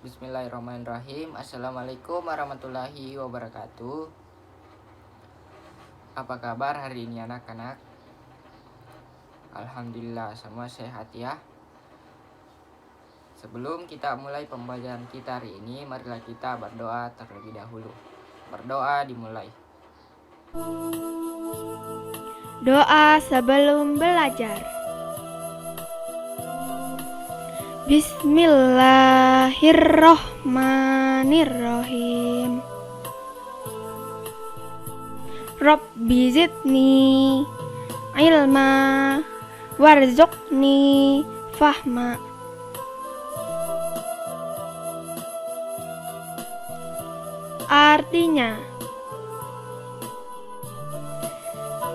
Bismillahirrahmanirrahim. Assalamualaikum warahmatullahi wabarakatuh. Apa kabar hari ini anak-anak? Alhamdulillah semua sehat ya. Sebelum kita mulai pembelajaran kita hari ini, marilah kita berdoa terlebih dahulu. Berdoa dimulai. Doa sebelum belajar. Bismillahirrohmanirrohim. Rabbi zidni ilma warzuqni fahma. Artinya,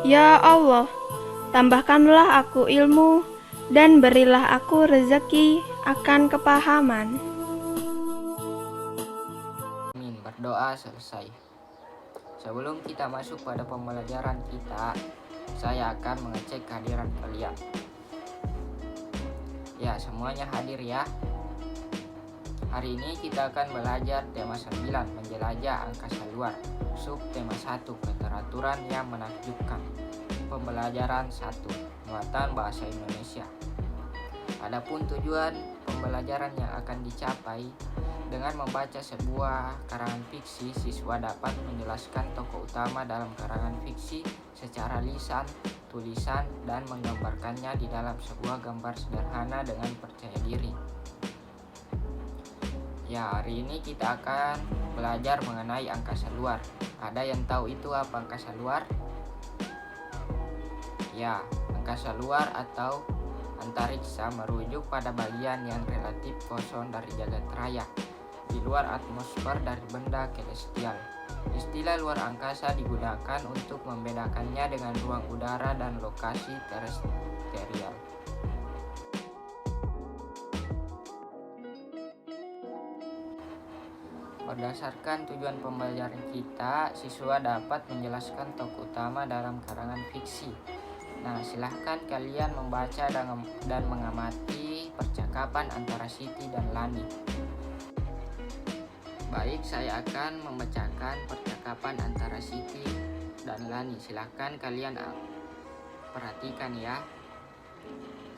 ya Allah, tambahkanlah aku ilmu dan berilah aku rezeki akan kepahaman. Amin. Berdoa selesai. Sebelum kita masuk pada pembelajaran kita, saya akan mengecek kehadiran kalian. Ya, semuanya hadir ya. Hari ini kita akan belajar tema 9, menjelajah angkasa luar. Sub tema 1, keteraturan yang menakjubkan. Pembelajaran 1, muatan bahasa Indonesia. Adapun tujuan pembelajaran yang akan dicapai dengan membaca sebuah karangan fiksi, siswa dapat menjelaskan tokoh utama dalam karangan fiksi secara lisan, tulisan, dan menggambarkannya di dalam sebuah gambar sederhana dengan percaya diri. Ya, hari ini kita akan belajar mengenai angkasa luar. Ada yang tahu itu apa angkasa luar? Ya, angkasa luar atau antariksa merujuk pada bagian yang relatif kosong dari jagat raya, di luar atmosfer dari benda celestial. Istilah luar angkasa digunakan untuk membedakannya dengan ruang udara dan lokasi terestrial. Berdasarkan tujuan pembelajaran kita, siswa dapat menjelaskan tokoh utama dalam karangan fiksi. Nah, silahkan kalian membaca dan mengamati percakapan antara Siti dan Lani. Baik, saya akan membacakan percakapan antara Siti dan Lani. Silahkan kalian perhatikan ya.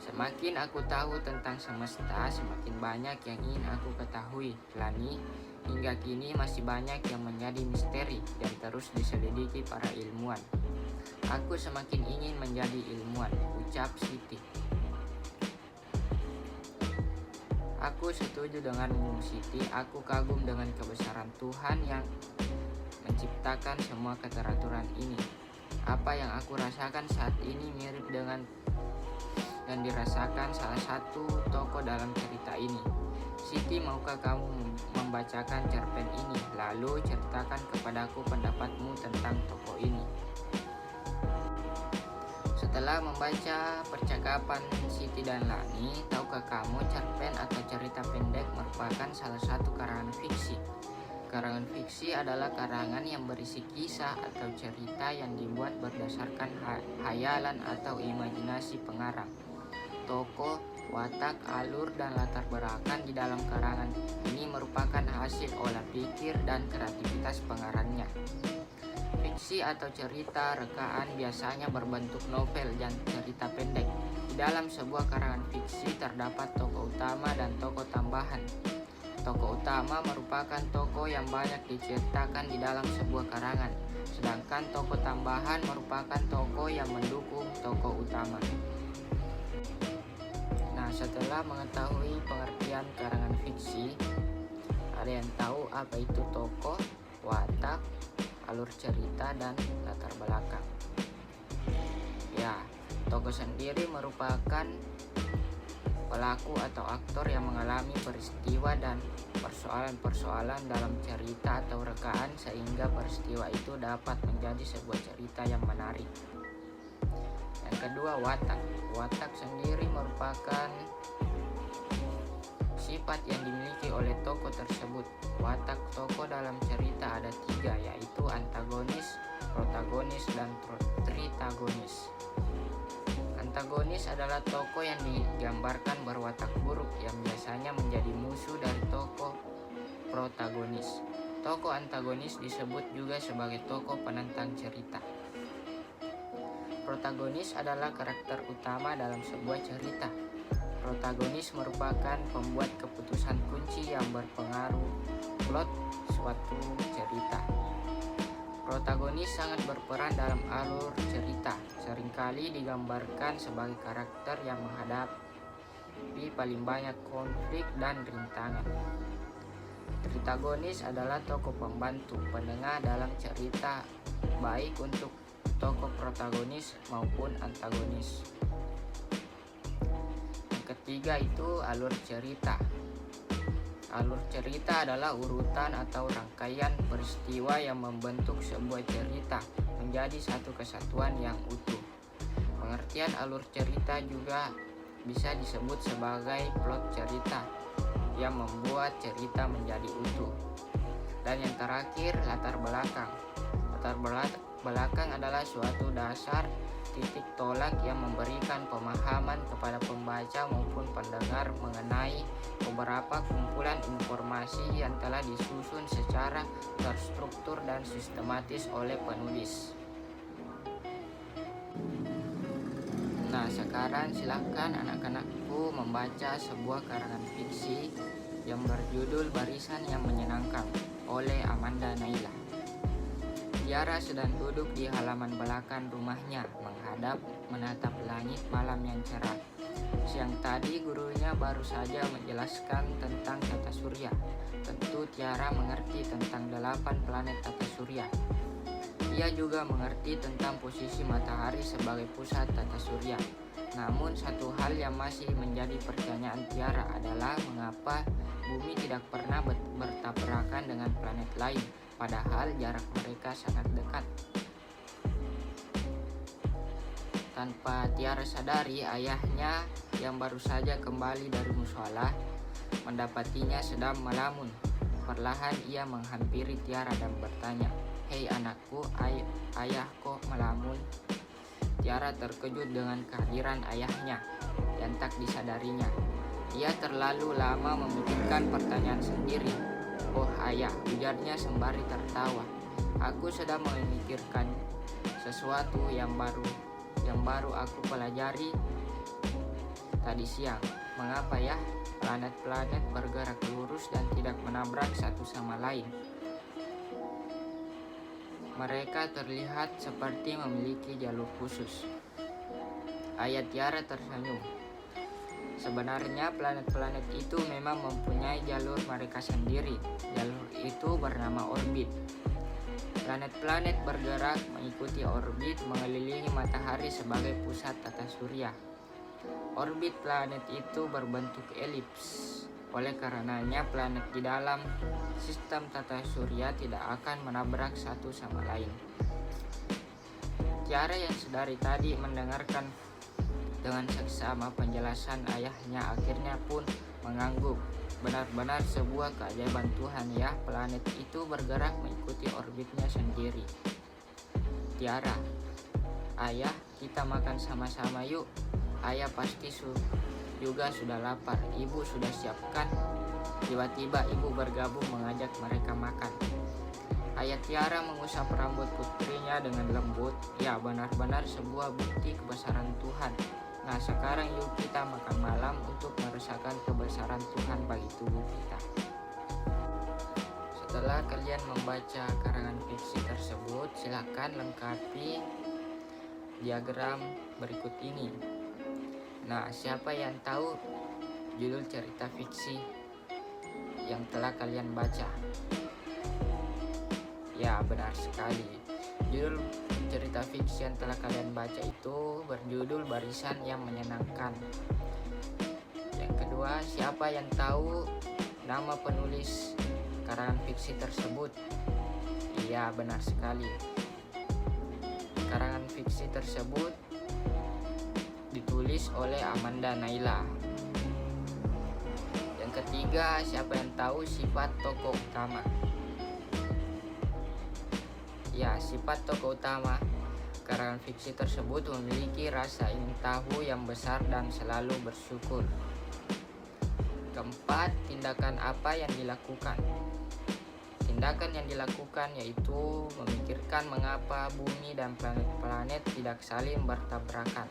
Semakin aku tahu tentang semesta, semakin banyak yang ingin aku ketahui, Lani. Hingga kini masih banyak yang menjadi misteri dan terus diselidiki para ilmuwan. Aku semakin ingin menjadi ilmuwan, ucap Siti. Aku setuju denganmu, Siti. Aku kagum dengan kebesaran Tuhan yang menciptakan semua keteraturan ini. Apa yang aku rasakan saat ini mirip dengan dan dirasakan salah satu tokoh dalam cerita ini. Siti, maukah kamu membacakan cerpen ini, lalu ceritakan kepadaku pendapatmu tentang tokoh ini? Setelah membaca percakapan Siti dan Lani, tahukah kamu cerpen atau cerita pendek merupakan salah satu karangan fiksi? Karangan fiksi adalah karangan yang berisi kisah atau cerita yang dibuat berdasarkan hayalan atau imajinasi pengarang. Tokoh, watak, alur, dan latar belakang di dalam karangan ini merupakan hasil olah pikir dan kreativitas pengarangnya. Fiksi atau cerita rekaan biasanya berbentuk novel dan cerita pendek. Di dalam sebuah karangan fiksi terdapat tokoh utama dan tokoh tambahan. Tokoh utama merupakan tokoh yang banyak diceritakan di dalam sebuah karangan, sedangkan tokoh tambahan merupakan tokoh yang mendukung tokoh utama. Setelah mengetahui pengertian karangan fiksi, ada yang tahu apa itu tokoh, watak, alur cerita, dan latar belakang? Ya, tokoh sendiri merupakan pelaku atau aktor yang mengalami peristiwa dan persoalan-persoalan dalam cerita atau rekaan sehingga peristiwa itu dapat menjadi sebuah cerita yang menarik. Yang kedua, watak. Watak sendiri merupakan sifat yang dimiliki oleh tokoh tersebut. Watak tokoh dalam cerita ada 3, yaitu antagonis, protagonis, dan tritagonis. Antagonis adalah tokoh yang digambarkan berwatak buruk yang biasanya menjadi musuh dari tokoh protagonis. Tokoh antagonis disebut juga sebagai tokoh penentang cerita. Protagonis adalah karakter utama dalam sebuah cerita. Protagonis merupakan pembuat keputusan kunci yang berpengaruh plot suatu cerita. Protagonis sangat berperan dalam alur cerita, seringkali digambarkan sebagai karakter yang menghadapi paling banyak konflik dan rintangan. Tritagonis adalah tokoh pembantu, penengah dalam cerita, baik untuk tokoh protagonis maupun antagonis. Yang ketiga itu alur cerita. Alur cerita adalah urutan atau rangkaian peristiwa yang membentuk sebuah cerita menjadi satu kesatuan yang utuh. Pengertian alur cerita juga bisa disebut sebagai plot cerita yang membuat cerita menjadi utuh. Dan yang terakhir, latar belakang. Latar belakang adalah suatu dasar titik tolak yang memberikan pemahaman kepada pembaca maupun pendengar mengenai beberapa kumpulan informasi yang telah disusun secara terstruktur dan sistematis oleh penulis. Nah, sekarang silakan anak-anakku membaca sebuah karangan fiksi yang berjudul Barisan yang Menyenangkan oleh Amanda Naila. Tiara sedang duduk di halaman belakang rumahnya, menatap langit malam yang cerah. Siang tadi gurunya baru saja menjelaskan tentang tata surya. Tentu Tiara mengerti tentang 8 planet tata surya. Ia juga mengerti tentang posisi matahari sebagai pusat tata surya. Namun satu hal yang masih menjadi pertanyaan Tiara adalah mengapa bumi tidak pernah bertabrakan dengan planet lain, padahal jarak mereka sangat dekat. Tanpa Tiara sadari, ayahnya yang baru saja kembali dari mushola mendapatinya sedang melamun. Perlahan ia menghampiri Tiara dan bertanya, "Hei anakku, ayah kok melamun?" Tiara terkejut dengan kehadiran ayahnya yang tak disadarinya. Ia terlalu lama memikirkan pertanyaan sendiri. "Oh ayah," ujarnya sembari tertawa. "Aku sedang memikirkan sesuatu yang baru aku pelajari tadi siang." "Mengapa ya planet-planet bergerak lurus dan tidak menabrak satu sama lain? Mereka terlihat seperti memiliki jalur khusus." Ayah Tiara tersenyum. Sebenarnya planet-planet itu memang mempunyai jalur mereka sendiri. Jalur itu bernama orbit. Planet-planet bergerak mengikuti orbit mengelilingi matahari sebagai pusat tata surya. Orbit planet itu berbentuk elips. Oleh karenanya planet di dalam sistem tata surya tidak akan menabrak satu sama lain. Tiara yang sedari tadi mendengarkan dengan seksama penjelasan ayahnya akhirnya pun mengangguk. Benar-benar sebuah keajaiban Tuhan ya, planet itu bergerak mengikuti orbitnya sendiri. "Tiara, ayah, kita makan sama-sama yuk. Ayah pasti juga sudah lapar. Ibu sudah siapkan." Tiba-tiba ibu bergabung mengajak mereka makan. Ayah Tiara mengusap rambut putrinya dengan lembut. "Ya, benar-benar sebuah bukti kebesaran Tuhan. Nah, sekarang yuk kita makan malam untuk merasakan kebesaran Tuhan bagi tubuh kita." Setelah kalian membaca karangan fiksi tersebut, silakan lengkapi diagram berikut ini. Nah, siapa yang tahu judul cerita fiksi yang telah kalian baca? Ya, benar sekali. Judul cerita fiksi yang telah kalian baca itu berjudul Barisan yang Menyenangkan. Yang kedua, siapa yang tahu nama penulis karangan fiksi tersebut? Iya, benar sekali. Karangan fiksi tersebut ditulis oleh Amanda Naila. Yang ketiga, siapa yang tahu sifat tokoh utama? Ya, sifat tokoh utama Karangan fiksi tersebut memiliki rasa ingin tahu yang besar dan selalu bersyukur. Keempat, tindakan apa yang dilakukan? Tindakan yang dilakukan yaitu memikirkan mengapa bumi dan planet-planet tidak saling bertabrakan.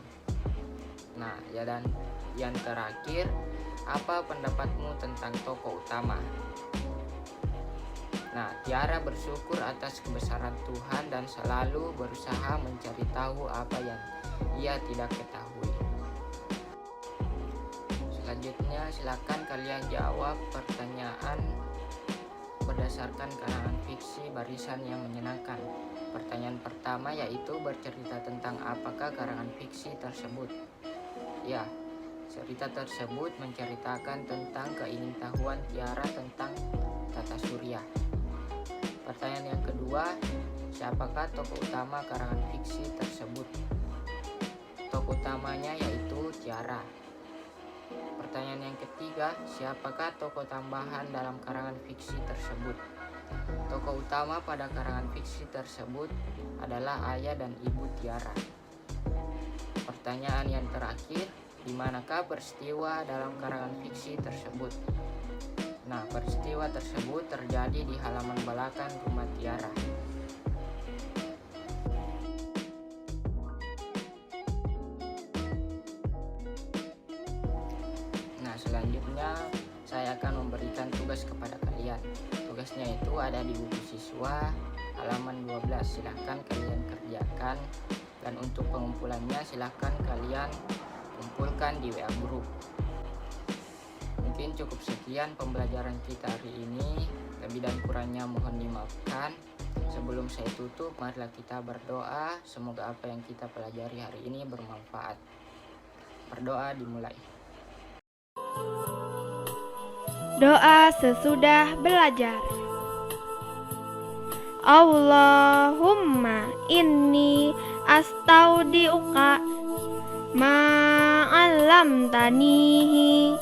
Nah, ya, dan yang terakhir, apa pendapatmu tentang tokoh utama? Nah, Tiara bersyukur atas kebesaran Tuhan dan selalu berusaha mencari tahu apa yang ia tidak ketahui. Selanjutnya, silakan kalian jawab pertanyaan berdasarkan karangan fiksi barisan yang menyenangkan. Pertanyaan pertama yaitu bercerita tentang apakah karangan fiksi tersebut. Ya, cerita tersebut menceritakan tentang keingintahuan Tiara tentang tata surya. Pertanyaan yang kedua, siapakah tokoh utama karangan fiksi tersebut? Tokoh utamanya yaitu Tiara. Pertanyaan yang ketiga, siapakah tokoh tambahan dalam karangan fiksi tersebut? Tokoh utama pada karangan fiksi tersebut adalah ayah dan ibu Tiara. Pertanyaan yang terakhir, di manakah peristiwa dalam karangan fiksi tersebut? Nah, peristiwa tersebut terjadi di halaman belakang rumah Tiara. Nah, selanjutnya saya akan memberikan tugas kepada kalian. Tugasnya itu ada di buku siswa halaman 12. Silahkan kalian kerjakan, dan untuk pengumpulannya silahkan kalian kumpulkan di WA group. Mungkin cukup sekian pembelajaran kita hari ini. Lebih dan kurangnya mohon dimaafkan. Sebelum saya tutup, marilah kita berdoa. Semoga apa yang kita pelajari hari ini bermanfaat. Berdoa dimulai. Doa sesudah belajar. Allahumma inni astaudiuka ma'allamtanihi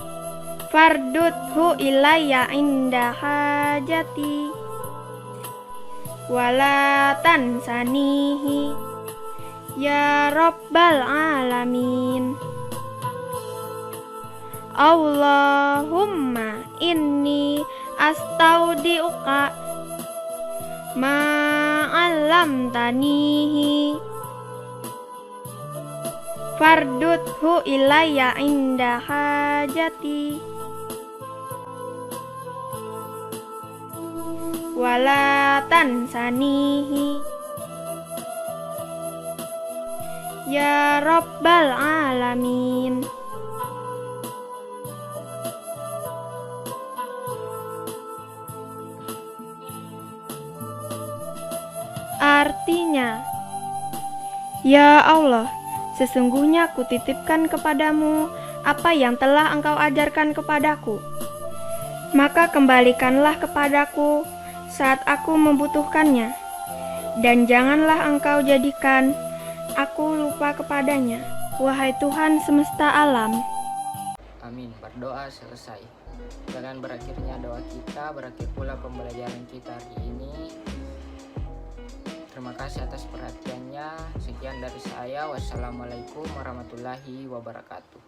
farduthu ilayya inda hajati wala tansanihi ya rabbal alamin. Allahumma inni astaudiuka ma'allamtanihi farduthu ilayya inda hajati wala tansanihi ya rabbal alamin. Artinya, ya Allah, sesungguhnya kutitipkan kepadamu apa yang telah Engkau ajarkan kepadaku. Maka kembalikanlah kepadaku saat aku membutuhkannya, dan janganlah Engkau jadikan aku lupa kepadanya, wahai Tuhan semesta alam. Amin. Berdoa selesai. Dengan berakhirnya doa kita, berakhir pula pembelajaran kita hari ini. Terima kasih atas perhatiannya. Sekian dari saya. Wassalamualaikum warahmatullahi wabarakatuh.